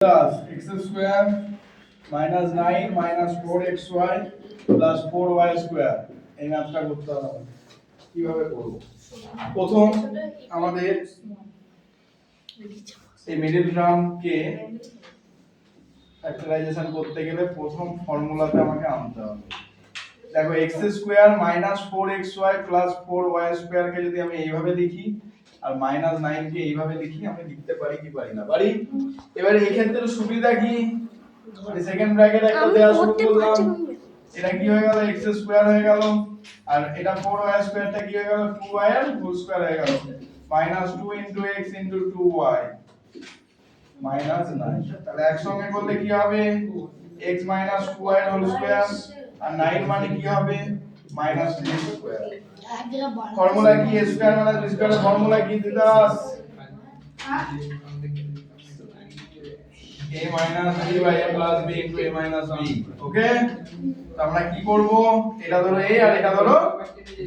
plus x square minus 9 minus 4xy plus 4y square এই ম্যাথটা করতে হবে কিভাবে করব প্রথম আমাদের এই মিডল টার্মকে ফ্যাক্টরাইজেশন করতে গেলে প্রথম ফর্মুলাতে আমাকে আনতে হবে দেখো x square minus 4xy plus 4y square কে যদি আমি এইভাবে লিখি আর -9 কে এইভাবে লিখি আমি লিখতে পারি কি পারি না পারি এবারে এই ক্ষেত্রে সুবিধা কি আমি সেকেন্ড ব্র্যাকেট একটা দেওয়া শুরু করলাম এটা কি হয়ে গেল x স্কয়ার হয়ে গেল আর এটা 4y স্কয়ারটা কি হয়ে গেল 2y এর হোল স্কয়ার হয়ে গেল -2 x 2y -9 তাহলে একসঙ্গে করলে কি হবে x 2y এর হোল স্কয়ার আর 9 মানে কি হবে -3 স্কয়ার ফর্মুলা কি a স্কয়ার b স্কয়ার এর ফর্মুলা কি দিদাস a b by a plus b into a minus b ওকে তো আমরা কি করব এটা ধরো a আর এটা ধরো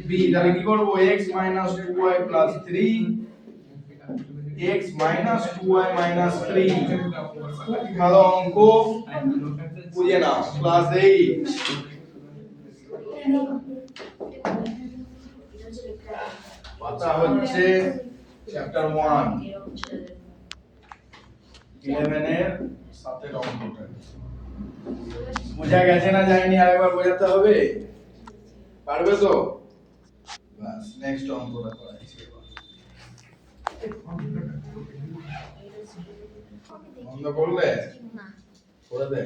b তাহলে কি করব x 2y 3 x 2y 3 ভালো অঙ্ক বুঝে নাও ক্লাস 8 পাতা হচ্ছে চ্যাপ্টার 1 11 এর সাথে অঙ্কটা বুঝা গেছে না যায়নি আরেকবার বোঝাতে হবে পারবে তো বাস নেক্সট অঙ্কটা করাচ্ছি বন্ধ করলে না করে দে